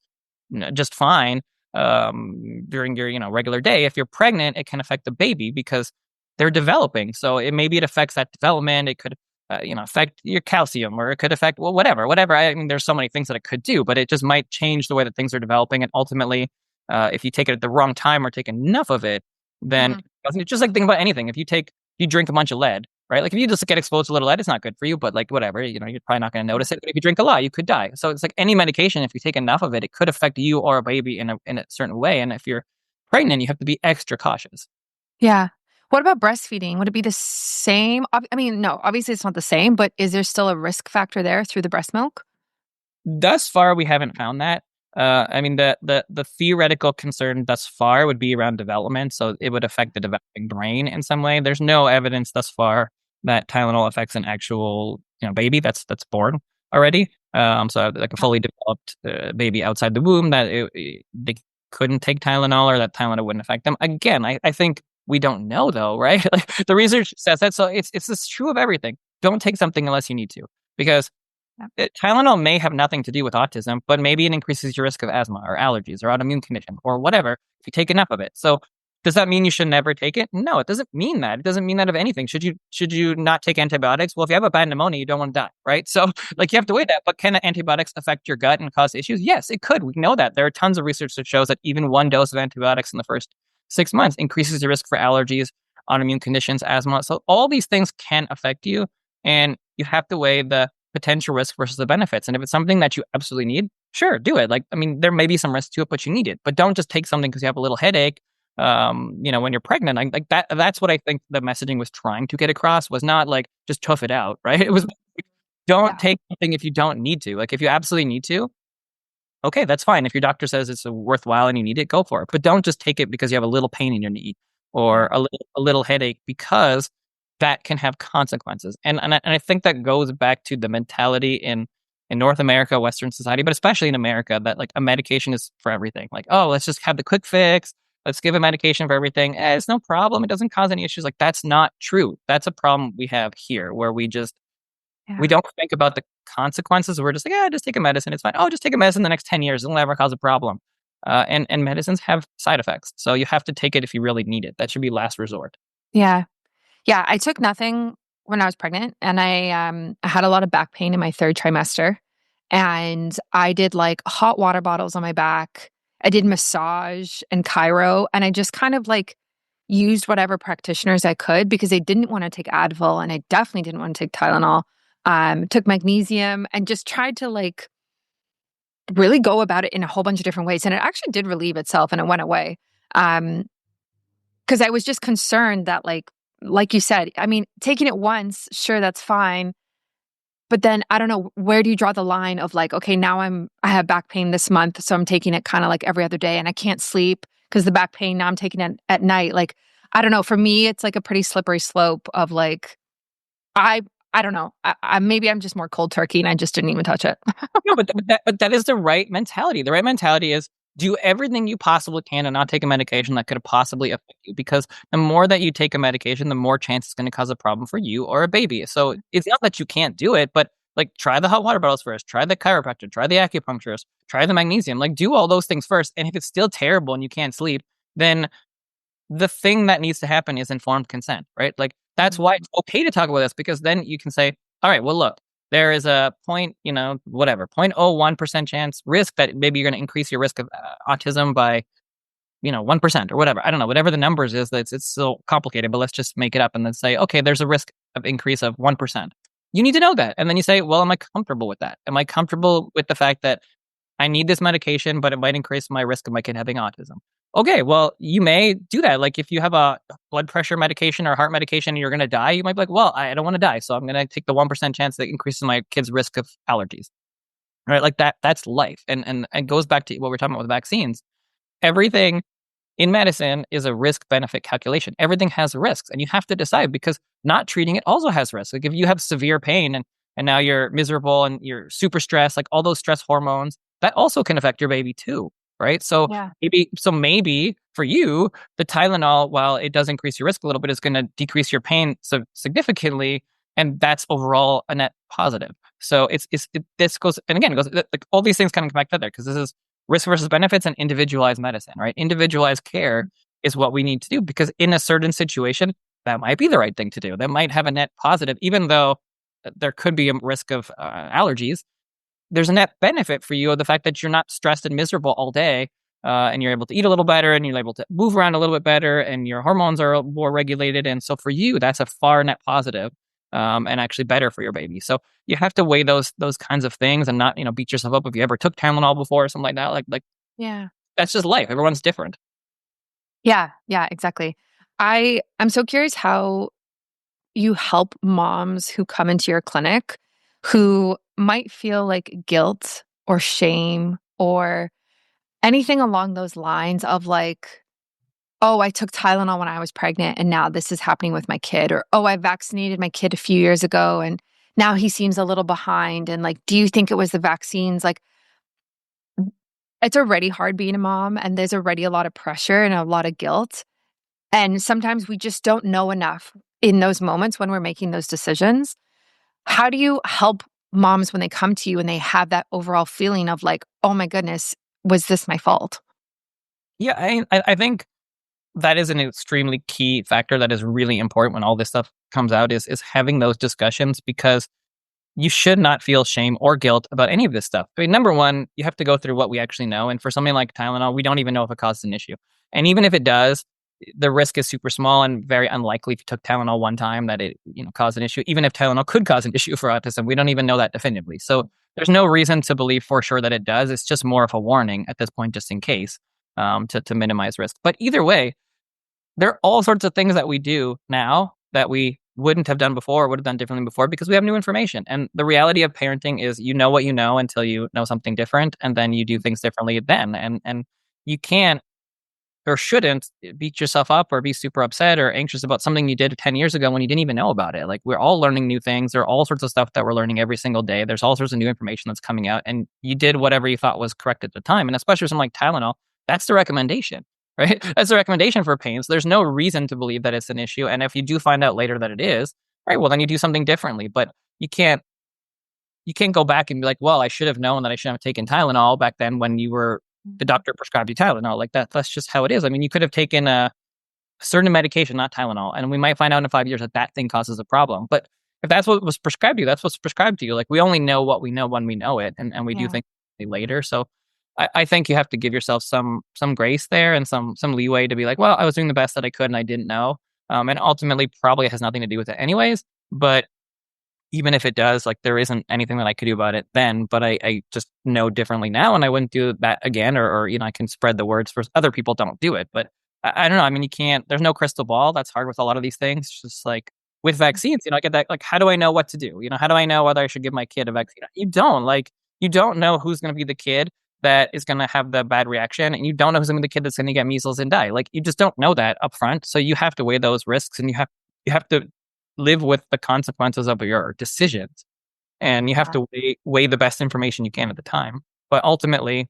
just fine during your regular day. If you're pregnant, it can affect the baby because they're developing. So maybe it affects that development. It could affect your calcium, or it could affect whatever. I mean, there's so many things that it could do, but it just might change the way that things are developing. And ultimately, if you take it at the wrong time or take enough of it, then it's just like think about anything. If you drink a bunch of lead, right? Like if you just get exposed to a little lead, it's not good for you, but like whatever, you're probably not going to notice it. But if you drink a lot, you could die. So it's like any medication. If you take enough of it, it could affect you or a baby in a certain way. And if you're pregnant, you have to be extra cautious. Yeah. What about breastfeeding? Would it be the same? I mean, no, obviously it's not the same, but is there still a risk factor there through the breast milk? Thus far, we haven't found that. I mean, the theoretical concern thus far would be around development, so it would affect the developing brain in some way. There's no evidence thus far that Tylenol affects an actual baby that's born already. So like a fully developed baby outside the womb they couldn't take Tylenol or that Tylenol wouldn't affect them. Again, I think we don't know though, right? Like the research says that, so it's just true of everything. Don't take something unless you need to, because Tylenol may have nothing to do with autism, but maybe it increases your risk of asthma or allergies or autoimmune condition or whatever if you take enough of it. So does that mean you should never take it? No, it doesn't mean that. It doesn't mean that of anything. Should you not take antibiotics? Well, if you have a bad pneumonia, you don't want to die, right? So like you have to weigh that. But can antibiotics affect your gut and cause issues? Yes, it could. We know that. There are tons of research that shows that even one dose of antibiotics in the first 6 months increases your risk for allergies, autoimmune conditions, asthma. So all these things can affect you, and you have to weigh the potential risk versus the benefits. And if it's something that you absolutely need, sure, do it. Like, I mean, there may be some risk to it, but you need it. But don't just take something because you have a little headache. When you're pregnant, like that. That's what I think the messaging was trying to get across. Was not like just tough it out, right? It was don't take something if you don't need to. Like if you absolutely need to, okay, that's fine. If your doctor says it's worthwhile and you need it, go for it. But don't just take it because you have a little pain in your knee or a little headache, because that can have consequences. And I think that goes back to the mentality in North America, Western society, but especially in America, that like a medication is for everything. Like, oh, let's just have the quick fix. Let's give a medication for everything. It's no problem. It doesn't cause any issues. Like that's not true. That's a problem we have here, where we don't think about the consequences. We're just like, yeah, just take a medicine. It's fine. Oh, just take a medicine the next 10 years. It'll never cause a problem. And medicines have side effects. So you have to take it if you really need it. That should be last resort. Yeah. Yeah. I took nothing when I was pregnant, and I had a lot of back pain in my third trimester. And I did like hot water bottles on my back. I did massage and chiro, and I just kind of like used whatever practitioners I could because they didn't want to take Advil, and I definitely didn't want to take Tylenol. Took magnesium and just tried to like really go about it in a whole bunch of different ways. And it actually did relieve itself and it went away. Because I was just concerned that like you said, I mean, taking it once, sure, that's fine. But then I don't know, where do you draw the line of like, okay, now I have back pain this month, so I'm taking it kind of like every other day, and I can't sleep because the back pain, now I'm taking it at night. Like, I don't know. For me, it's like a pretty slippery slope of like, I don't know. Maybe I'm just more cold turkey and I just didn't even touch it. No, but that is the right mentality. The right mentality is do everything you possibly can and not take a medication that could possibly affect you. Because the more that you take a medication, the more chance it's going to cause a problem for you or a baby. So it's not that you can't do it, but like try the hot water bottles first, try the chiropractor, try the acupuncturist, try the magnesium. Like do all those things first. And if it's still terrible and you can't sleep, then the thing that needs to happen is informed consent, right? Like that's why it's okay to talk about this, because then you can say, all right, well, look, there is a 0.01% chance risk that maybe you're going to increase your risk of autism by 1% or whatever. I don't know, whatever the numbers is, it's so complicated, but let's just make it up and then say, okay, there's a risk of increase of 1%. You need to know that. And then you say, well, am I comfortable with that? Am I comfortable with the fact that I need this medication, but it might increase my risk of my kid having autism? Okay, well, you may do that. Like if you have a blood pressure medication or heart medication and you're going to die, you might be like, well, I don't want to die. So I'm going to take the 1% chance that increases my kid's risk of allergies. Right. Like that's life. And it goes back to what we're talking about with vaccines. Everything in medicine is a risk benefit calculation. Everything has risks and you have to decide because not treating it also has risks. Like if you have severe pain and now you're miserable and you're super stressed, like all those stress hormones, that also can affect your baby too. Right. So Yeah. maybe for you, the Tylenol, while it does increase your risk a little bit, is going to decrease your pain so significantly. And that's overall a net positive. So this goes, and again, it goes like all these things kind of come back together because this is risk versus benefits and individualized medicine, right? Individualized care is what we need to do because in a certain situation, that might be the right thing to do. That might have a net positive, even though there could be a risk of allergies. There's a net benefit for you of the fact that you're not stressed and miserable all day, and you're able to eat a little better, and you're able to move around a little bit better, and your hormones are more regulated. And so for you, that's a far net positive, and actually better for your baby. So you have to weigh those kinds of things and not beat yourself up if you ever took Tylenol before or something like that. Like Yeah. that's just life. Everyone's different. Yeah. Yeah. Exactly. I'm so curious how you help moms who come into your clinic who might feel like guilt or shame or anything along those lines of like, oh, I took Tylenol when I was pregnant and now this is happening with my kid. Or, oh, I vaccinated my kid a few years ago and now he seems a little behind. And like, do you think it was the vaccines? Like, it's already hard being a mom and there's already a lot of pressure and a lot of guilt. And sometimes we just don't know enough in those moments when we're making those decisions. How do you help moms when they come to you and they have that overall feeling of like, oh my goodness, was this my fault? Yeah, I think that is an extremely key factor that is really important when all this stuff comes out is having those discussions because you should not feel shame or guilt about any of this stuff. I mean, number one, you have to go through what we actually know. And for something like Tylenol, we don't even know if it causes an issue. And even if it does, the risk is super small and very unlikely if you took Tylenol one time that it, cause an issue. Even if Tylenol could cause an issue for autism, we don't even know that definitively. So there's no reason to believe for sure that it does. It's just more of a warning at this point, just in case, to minimize risk. But either way, there are all sorts of things that we do now that we wouldn't have done before or would have done differently before because we have new information. And the reality of parenting is you know what you know until you know something different, and then you do things differently then. And you can't or shouldn't beat yourself up or be super upset or anxious about something you did 10 years ago when you didn't even know about it. Like we're all learning new things. There are all sorts of stuff that we're learning every single day. There's all sorts of new information that's coming out, and you did whatever you thought was correct at the time. And especially something like Tylenol, that's the recommendation, right? That's the recommendation for pain. So there's no reason to believe that it's an issue. And if you do find out later that it is, right, well, then you do something differently. But you can't go back and be like, well, I should have known that I shouldn't have taken Tylenol back then when the doctor prescribed you Tylenol. Like that's just how it is. I mean, you could have taken a certain medication, not Tylenol, and we might find out in 5 years that that thing causes a problem. But if that's what was prescribed to you, that's what's prescribed to you. Like we only know what we know when we know it, and we do Yeah. things later. So I think you have to give yourself some grace there and some leeway to be like, well, I was doing the best that I could and I didn't know. And ultimately probably has nothing to do with it anyways. But even if it does, like there isn't anything that I could do about it then, but I just know differently now and I wouldn't do that again, or I can spread the words for other people don't do it. But I don't know. I mean, you can't, there's no crystal ball. That's hard with a lot of these things. It's just like with vaccines, I get that, like, how do I know what to do? How do I know whether I should give my kid a vaccine? You don't know who's going to be the kid that is going to have the bad reaction. And you don't know who's going to be the kid that's going to get measles and die. Like you just don't know that up front. So you have to weigh those risks and you have to live with the consequences of your decisions, and you have Yeah. to weigh the best information you can at the time. But ultimately,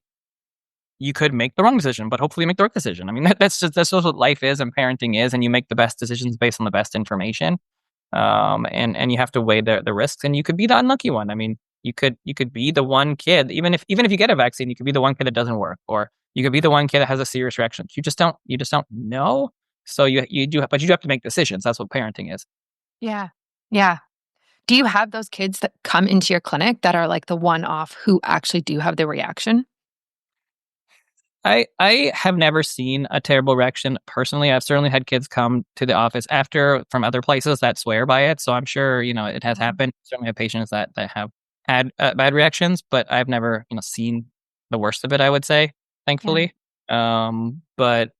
you could make the wrong decision, but hopefully you make the right decision. I mean, that's just what life is and parenting is, and you make the best decisions based on the best information. And you have to weigh the risks, and you could be the unlucky one. I mean, you could be the one kid, even if you get a vaccine, you could be the one kid that doesn't work, or you could be the one kid that has a serious reaction. You just don't know. So you do, but you do have to make decisions. That's what parenting is. Yeah. Yeah. Do you have those kids that come into your clinic that are like the one off who actually do have the reaction? I have never seen a terrible reaction personally. I've certainly had kids come to the office after from other places that swear by it. So I'm sure, it has Mhm. happened. Certainly have patients that have had bad reactions, but I've never, seen the worst of it, I would say, Yeah. thankfully. But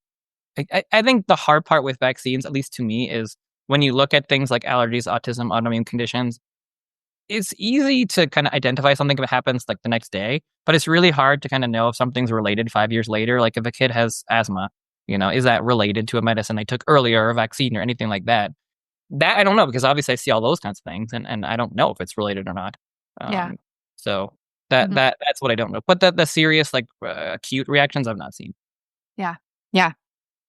I think the hard part with vaccines, at least to me, is when you look at things like allergies, autism, autoimmune conditions, it's easy to kind of identify something if it happens like the next day, but it's really hard to kind of know if something's related 5 years later. Like if a kid has asthma, is that related to a medicine they took earlier or a vaccine or anything like that? That I don't know because obviously I see all those kinds of things and I don't know if it's related or not. Yeah. So that's what I don't know. But the serious like acute reactions I've not seen. Yeah. Yeah.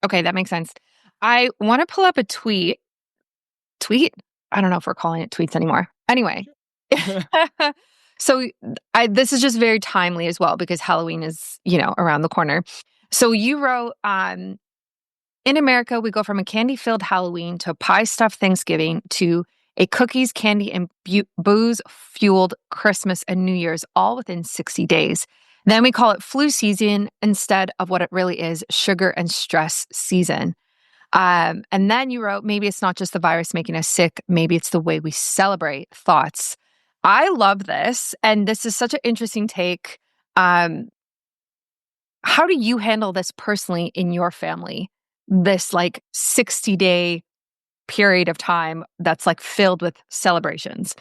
Okay, that makes sense. I want to pull up a tweet. Tweet? I don't know if we're calling it tweets anymore. Anyway. So this is just very timely as well because Halloween is, around the corner. So you wrote in America, we go from a candy-filled Halloween to a pie-stuffed Thanksgiving to a cookies, candy, and booze-fueled Christmas and New Year's all within 60 days. Then we call it flu season instead of what it really is, sugar and stress season. And then you wrote, maybe it's not just the virus making us sick, maybe it's the way we celebrate thoughts. I love this. And this is such an interesting take. Um, how do you handle this personally in your family? This like 60-day period of time that's like filled with celebrations.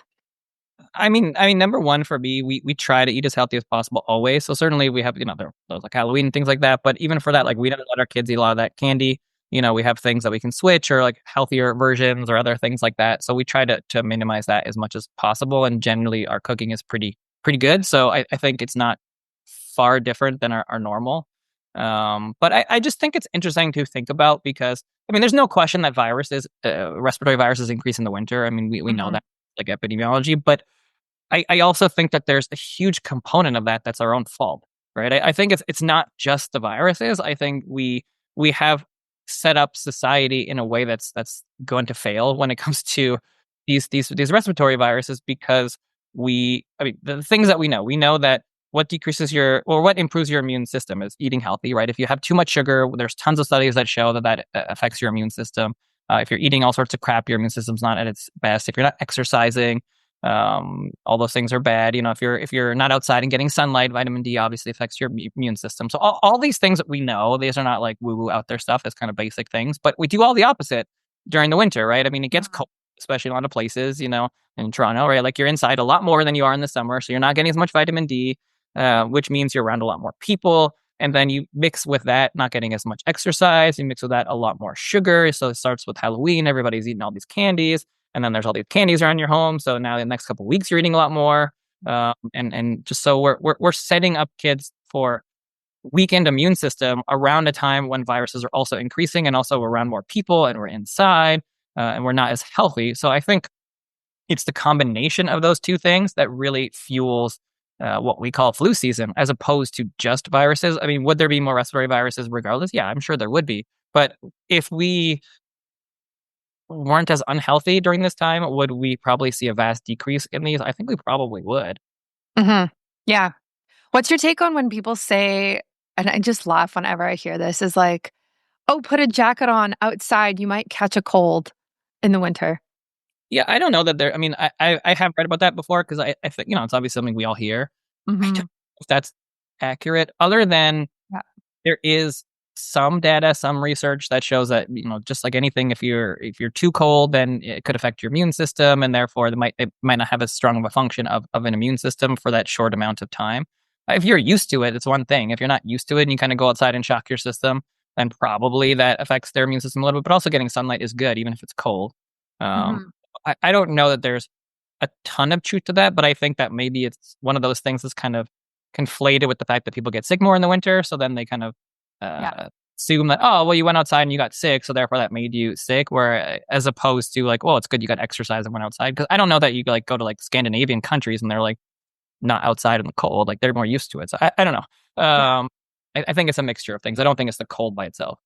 I mean, number one for me, we try to eat as healthy as possible always. So certainly we have, those like Halloween and things like that. But even for that, like we don't let our kids eat a lot of that candy. We have things that we can switch or like healthier versions or other things like that. So we try to minimize that as much as possible. And generally our cooking is pretty good. So I think it's not far different than our normal. But I just think it's interesting to think about because I mean, there's no question that respiratory viruses increase in the winter. I mean, we know Mhm. that like epidemiology, but I also think that there's a huge component of that's our own fault, right? I think it's not just the viruses. I think we have set up society in a way that's going to fail when it comes to these respiratory viruses because I mean the things that we know that what improves your immune system is eating healthy, right? If you have too much sugar, there's tons of studies that show that affects your immune system. If you're eating all sorts of crap, your immune system's not at its best. If you're not exercising, all those things are bad. If you're not outside and getting sunlight, vitamin D obviously affects your immune system. So all these things that we know, these are not like woo woo out there stuff. That's kind of basic things, but we do all the opposite during the winter, right? I mean, it gets Mhm. cold, especially in a lot of places, in Toronto, right? Like you're inside a lot more than you are in the summer, so you're not getting as much vitamin D, which means you're around a lot more people. And then you mix with that, not getting as much exercise. You mix with that a lot more sugar. So it starts with Halloween. Everybody's eating all these candies and then there's all these candies around your home. So now the next couple of weeks you're eating a lot more, and just so we're setting up kids for weakened immune system around a time when viruses are also increasing, and also around more people, and we're inside, and we're not as healthy. So I think it's the combination of those two things that really fuels what we call flu season, as opposed to just viruses. I mean, would there be more respiratory viruses regardless? Yeah, I'm sure there would be. But if we weren't as unhealthy during this time, would we probably see a vast decrease in these? I think we probably would. Mhm. Yeah. What's your take on when people say, and I just laugh whenever I hear this, is like, "Oh, put a jacket on outside, you might catch a cold in the winter." Yeah, I don't know that there. I mean, I have read about that before because I think it's obviously something we all hear. I don't Mhm. know if that's accurate, other than Yeah. there is some data, some research that shows that just like anything, if you're too cold, then it could affect your immune system, and therefore it might not have as strong of a function of an immune system for that short amount of time. If you're used to it, it's one thing. If you're not used to it and you kind of go outside and shock your system, then probably that affects their immune system a little bit. But also getting sunlight is good, even if it's cold. Um, Mhm. I don't know that there's a ton of truth to that, but I think that maybe it's one of those things that's kind of conflated with the fact that people get sick more in the winter. So then they kind of Yeah. assume that, oh, well, you went outside and you got sick, so therefore that made you sick. Where as opposed to like, well, it's good you got exercise and went outside. Because I don't know that you like go to like Scandinavian countries and they're like not outside in the cold, like they're more used to it. So I don't know. Yeah. I think it's a mixture of things. I don't think it's the cold by itself.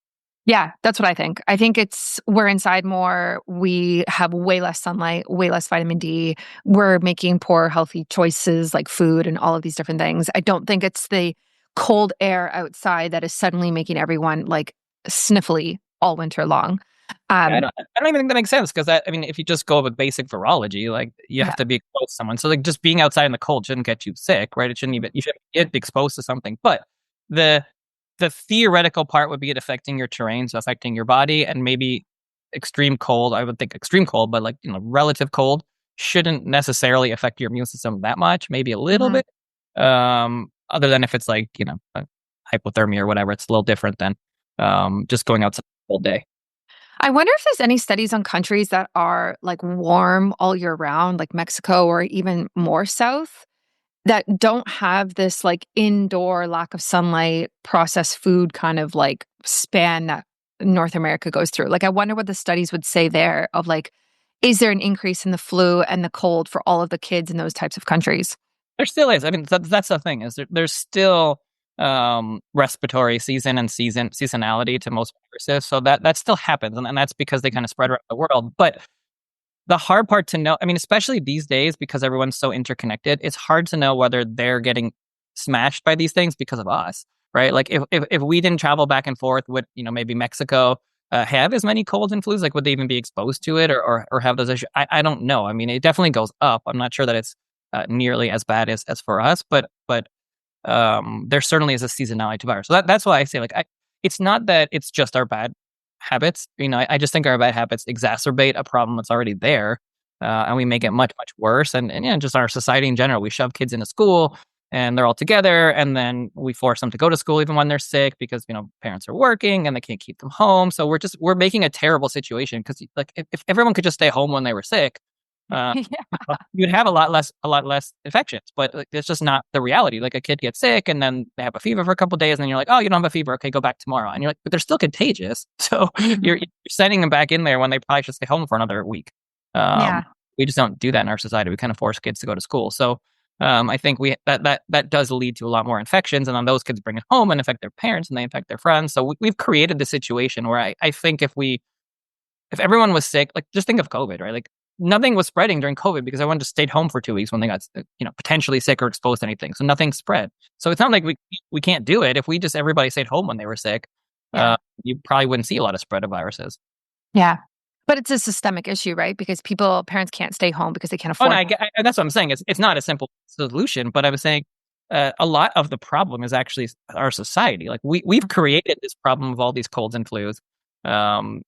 Yeah, that's what I think. I think it's we're inside more, we have way less sunlight, way less vitamin D, we're making poor healthy choices like food and all of these different things. I don't think it's the cold air outside that is suddenly making everyone like sniffly all winter long. Yeah, Um, I don't even think that makes sense because I mean, if you just go with basic virology, like you yeah. have to be exposed to someone. So like just being outside in the cold shouldn't get you sick, right? It shouldn't even you shouldn't get exposed to something. But the the theoretical part would be it affecting your terrain, so affecting your body, and maybe extreme cold. I would think extreme cold, but like relative cold shouldn't necessarily affect your immune system that much. Maybe a little Mhm. bit. Other than if it's like hypothermia or whatever, it's a little different than just going outside all day. I wonder if there's any studies on countries that are like warm all year round, like Mexico or even more south, that don't have this like indoor lack of sunlight, processed food kind of like span that North America goes through. Like, I wonder what the studies would say there of like, is there an increase in the flu and the cold for all of the kids in those types of countries? There still is. I mean, that's the thing is there's still respiratory season and seasonality to most viruses, so that still happens, and that's because they kind of spread around the world. But the hard part to know, I mean, especially these days because everyone's so interconnected, it's hard to know whether they're getting smashed by these things because of us, right? Like if we didn't travel back and forth, would maybe Mexico have as many colds and flus? Like, would they even be exposed to it or have those issues? I don't know. I mean, it definitely goes up. I'm not sure that it's nearly as bad as for us, but there certainly is a seasonality to virus. So that's why I say it's not that it's just our bad habits. I just think our bad habits exacerbate a problem that's already there, and we make it much much worse. And just our society in general, we shove kids into school and they're all together, and then we force them to go to school even when they're sick because parents are working and they can't keep them home. So we're making a terrible situation because like if everyone could just stay home when they were sick. Uh, Yeah. you'd have a lot less infections, but like, it's just not the reality. Like a kid gets sick and then they have a fever for a couple of days, and then you're like, oh, you don't have a fever, okay, go back tomorrow, and you're like, but they're still contagious, so you're sending them back in there when they probably should stay home for another week. Yeah. We just don't do that in our society. We kind of force kids to go to school, so I think that does lead to a lot more infections, and then those kids bring it home and affect their parents, and they infect their friends. So we've created the situation where I think if everyone was sick, like just think of COVID, right? Like nothing was spreading during COVID because everyone just stayed home for 2 weeks when they got, potentially sick or exposed to anything. So nothing spread. So it's not like we can't do it. If we just everybody stayed home when they were sick, Yeah. you probably wouldn't see a lot of spread of viruses. Yeah. But it's a systemic issue, right? Because parents can't stay home because they can't Oh, no, afford. that's what I'm saying. It's not a simple solution, but I was saying a lot of the problem is actually our society. Like we've created this problem of all these colds and flus. Um,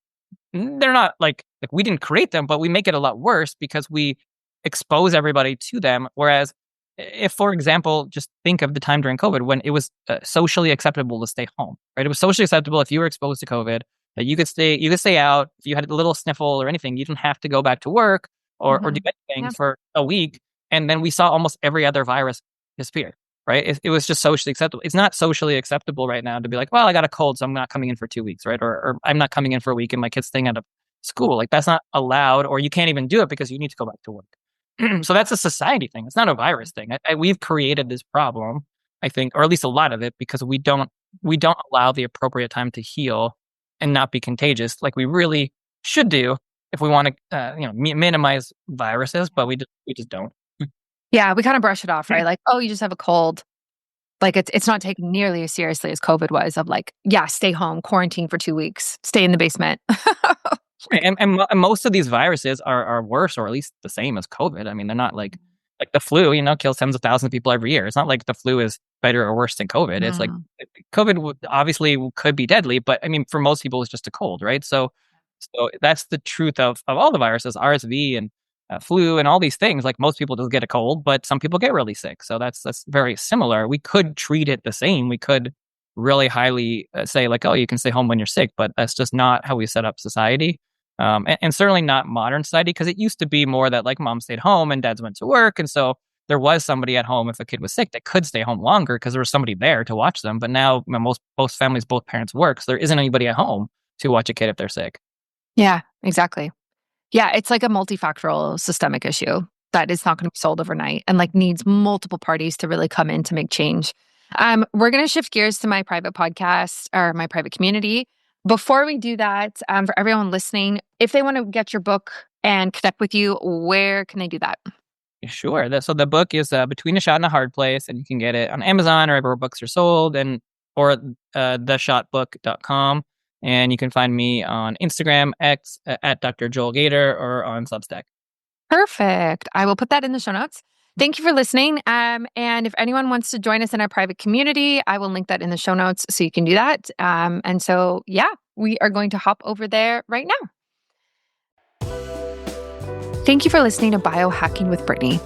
they're not like we didn't create them, but we make it a lot worse because we expose everybody to them. Whereas, if, for example, just think of the time during COVID when it was socially acceptable to stay home, right? It was socially acceptable if you were exposed to COVID that you could stay out. If you had a little sniffle or anything, you didn't have to go back to work or do Mhm. anything Yeah. for a week. And then we saw almost every other virus disappear. Right? It was just socially acceptable. It's not socially acceptable right now to be like, well, I got a cold, so I'm not coming in for 2 weeks, right? Or I'm not coming in for a week and my kid's staying out of school. Like that's not allowed, or you can't even do it because you need to go back to work. So that's a society thing. It's not a virus thing. We've created this problem, I think, or at least a lot of it, because we don't allow the appropriate time to heal and not be contagious, like we really should do if we want to, minimize viruses, but we just don't. Yeah, we kind of brush it off, right? Like, oh, you just have a cold. Like it's not taken nearly as seriously as COVID was of like, yeah, stay home, quarantine for 2 weeks, stay in the basement. Right, and most of these viruses are worse or at least the same as COVID. I mean, they're not like the flu, kills tens of thousands of people every year. It's not like the flu is better or worse than COVID. It's like Mm. COVID obviously could be deadly, but I mean, for most people, it's just a cold, right? So that's the truth of all the viruses, RSV and flu and all these things. Like most people just get a cold, but some people get really sick. So that's very similar. We could treat it the same. We could really highly say like, oh, you can stay home when you're sick, but that's just not how we set up society. And certainly not modern society, because it used to be more that like mom stayed home and dads went to work. And so there was somebody at home if a kid was sick that could stay home longer because there was somebody there to watch them. But now most families, both parents work. So there isn't anybody at home to watch a kid if they're sick. Yeah, exactly. Yeah, it's like a multifactorial systemic issue that is not going to be solved overnight and like needs multiple parties to really come in to make change. We're going to shift gears to my private podcast or my private community. Before we do that, for everyone listening, if they want to get your book and connect with you, where can they do that? Sure. So the book is Between a Shot and a Hard Place, and you can get it on Amazon or everywhere books are sold, and or theshotbook.com. And you can find me on Instagram, X at Dr. Joel Gator, or on Substack. Perfect. I will put that in the show notes. Thank you for listening. And if anyone wants to join us in our private community, I will link that in the show notes so you can do that. And so, yeah, we are going to hop over there right now. Thank you for listening to Biohacking with Brittany.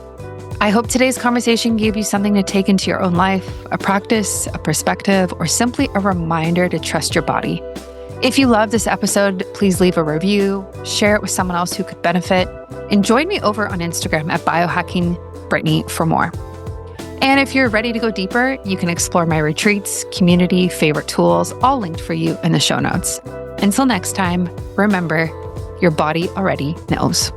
I hope today's conversation gave you something to take into your own life, a practice, a perspective, or simply a reminder to trust your body. If you love this episode, please leave a review, share it with someone else who could benefit, and join me over on Instagram at biohackingbrittany for more. And if you're ready to go deeper, you can explore my retreats, community, favorite tools, all linked for you in the show notes. Until next time, remember, your body already knows.